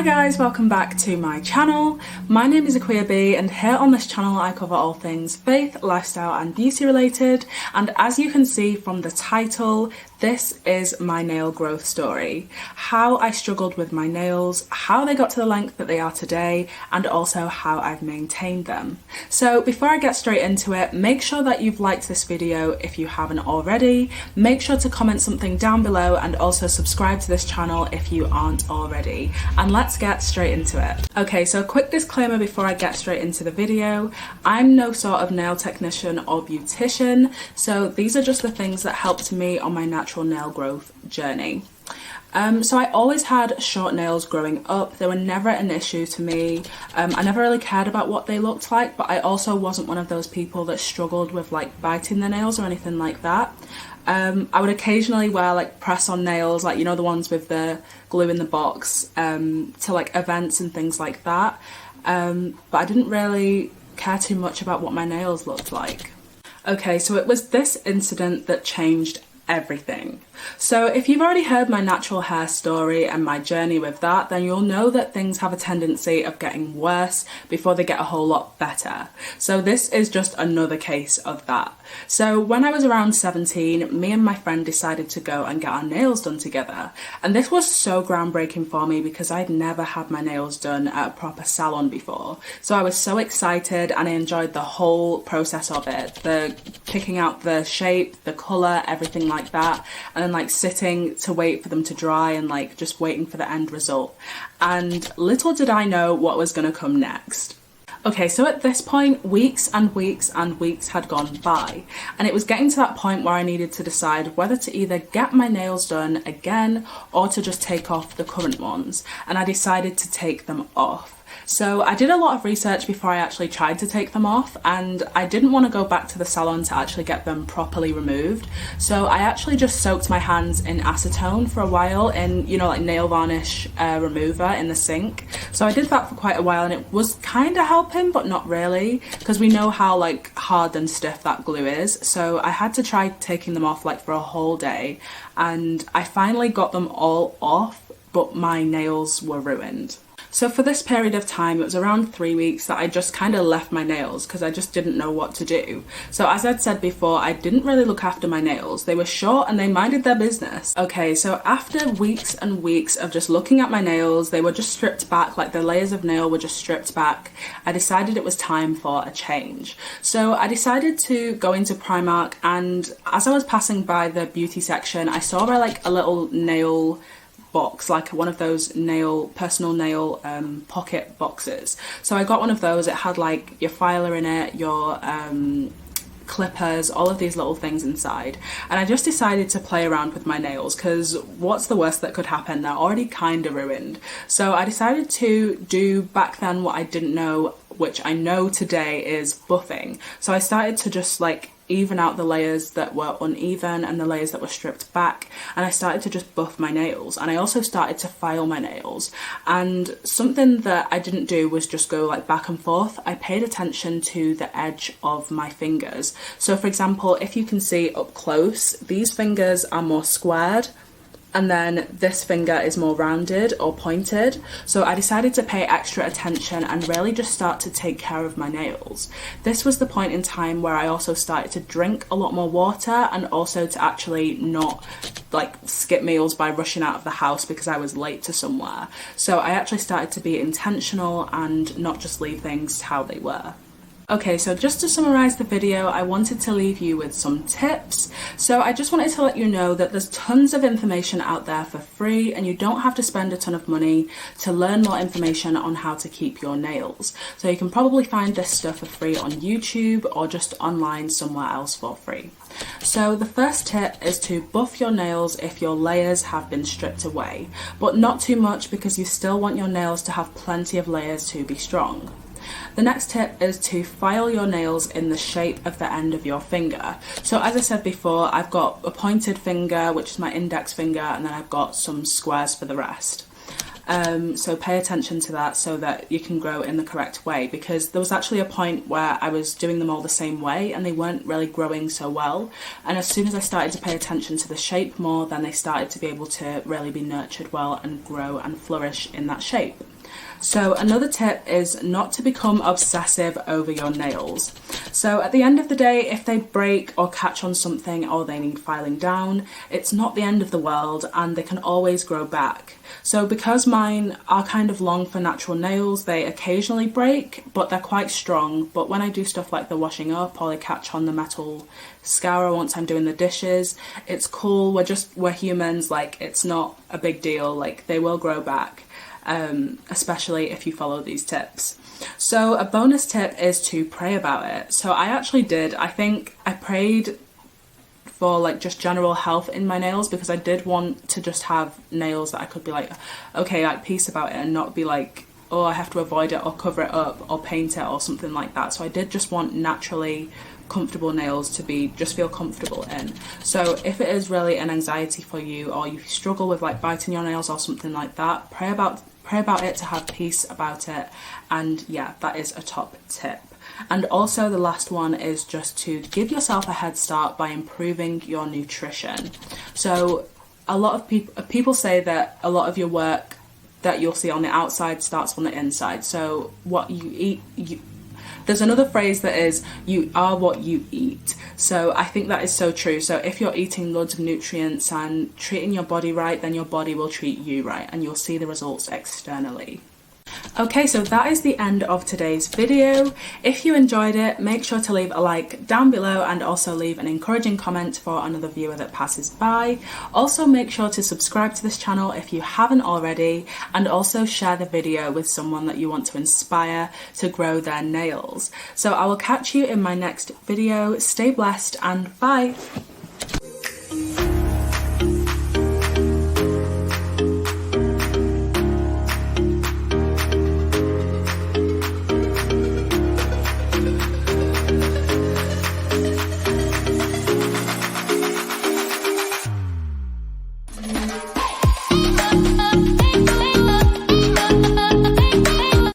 guys, welcome back to my channel. My name is AkuaB and here on this channel I cover all things faith, lifestyle and beauty related, and as you can see from the title, this is my nail growth story. How I struggled with my nails, how they got to the length that they are today, and also how I've maintained them. So before I get straight into it, make sure that you've liked this video if you haven't already. Make sure to comment something down below and also subscribe to this channel if you aren't already. And let's get straight into it. Okay, so a quick disclaimer before I get straight into the video. I'm no sort of nail technician or beautician, so these are just the things that helped me on my natural nail growth journey. So I always had short nails growing up. They were never an issue to me. I never really cared about what they looked like, but I also wasn't one of those people that struggled with like biting their nails or anything like that. I would occasionally wear like press-on nails, like you know, the ones with the glue in the box, to like events and things like that. But I didn't really care too much about what my nails looked like. Okay, so it was this incident that changed everything. So if you've already heard my natural hair story and my journey with that, then you'll know that things have a tendency of getting worse before they get a whole lot better. So this is just another case of that. So when I was around 17, me and my friend decided to go and get our nails done together. And this was so groundbreaking for me because I'd never had my nails done at a proper salon before. So I was so excited and I enjoyed the whole process of it. The picking out the shape, the colour, everything like that. And then like sitting to wait for them to dry and like just waiting for the end result. And little did I know what was going to come next. Okay, so at this point, weeks and weeks and weeks had gone by, and it was getting to that point where I needed to decide whether to either get my nails done again or to just take off the current ones, and I decided to take them off. So I did a lot of research before I actually tried to take them off, and I didn't want to go back to the salon to actually get them properly removed. So I actually just soaked my hands in acetone for a while in, you know, like nail varnish remover in the sink. So I did that for quite a while and it was kind of helping, but not really, because we know how like hard and stiff that glue is. So I had to try taking them off like for a whole day, and I finally got them all off, but my nails were ruined. So for this period of time, it was around 3 weeks that I just kind of left my nails because I just didn't know what to do. So as I'd said before, I didn't really look after my nails. They were short and they minded their business. Okay, so after weeks and weeks of just looking at my nails, they were just stripped back, like the layers of nail were just stripped back. I decided it was time for a change. So I decided to go into Primark, and as I was passing by the beauty section, I saw like a little nail box, like one of those personal nail pocket boxes. So I got one of those. It had like your filer in it, your clippers, all of these little things inside, and I just decided to play around with my nails because what's the worst that could happen? They're already kind of ruined. So I decided to do back then what I didn't know, which I know today, is buffing. So I started to just like even out the layers that were uneven and the layers that were stripped back, and I started to just buff my nails, and I also started to file my nails. And something that I didn't do was just go like back and forth. I paid attention to the edge of my fingers. So for example, if you can see up close, these fingers are more squared, and then this finger is more rounded or pointed. So I decided to pay extra attention and really just start to take care of my nails. This was the point in time where I also started to drink a lot more water, and also to actually not like skip meals by rushing out of the house because I was late to somewhere. So I actually started to be intentional and not just leave things how they were. Okay, so just to summarize the video, I wanted to leave you with some tips. So I just wanted to let you know that there's tons of information out there for free, and you don't have to spend a ton of money to learn more information on how to keep your nails. So you can probably find this stuff for free on YouTube or just online somewhere else for free. So the first tip is to buff your nails if your layers have been stripped away, but not too much because you still want your nails to have plenty of layers to be strong. The next tip is to file your nails in the shape of the end of your finger. So as I said before, I've got a pointed finger, which is my index finger, and then I've got some squares for the rest. So pay attention to that so that you can grow in the correct way, because there was actually a point where I was doing them all the same way and they weren't really growing so well, and as soon as I started to pay attention to the shape more, then they started to be able to really be nurtured well and grow and flourish in that shape. So another tip is not to become obsessive over your nails. So at the end of the day, if they break or catch on something or they need filing down, it's not the end of the world and they can always grow back. So because mine are kind of long for natural nails, they occasionally break, but they're quite strong. But when I do stuff like the washing up or they catch on the metal scourer once I'm doing the dishes, it's cool. We're humans, like it's not a big deal, like they will grow back. Especially if you follow these tips. So a bonus tip is to pray about it. So I actually did. I think I prayed for like just general health in my nails because I did want to just have nails that I could be like, okay, like peace about it and not be like, oh, I have to avoid it or cover it up or paint it or something like that. So I did just want naturally comfortable nails to be just feel comfortable in. So if it is really an anxiety for you or you struggle with like biting your nails or something like that, pray about it to have peace about it. And yeah, that is a top tip. And also the last one is just to give yourself a head start by improving your nutrition. So a lot of people say that a lot of your work that you'll see on the outside starts on the inside. So what you eat, there's another phrase that is, you are what you eat. So I think that is so true. So if you're eating loads of nutrients and treating your body right, then your body will treat you right and you'll see the results externally. Okay, so that is the end of today's video. If you enjoyed it, make sure to leave a like down below and also leave an encouraging comment for another viewer that passes by. Also make sure to subscribe to this channel if you haven't already, and also share the video with someone that you want to inspire to grow their nails. So I will catch you in my next video. Stay blessed and bye!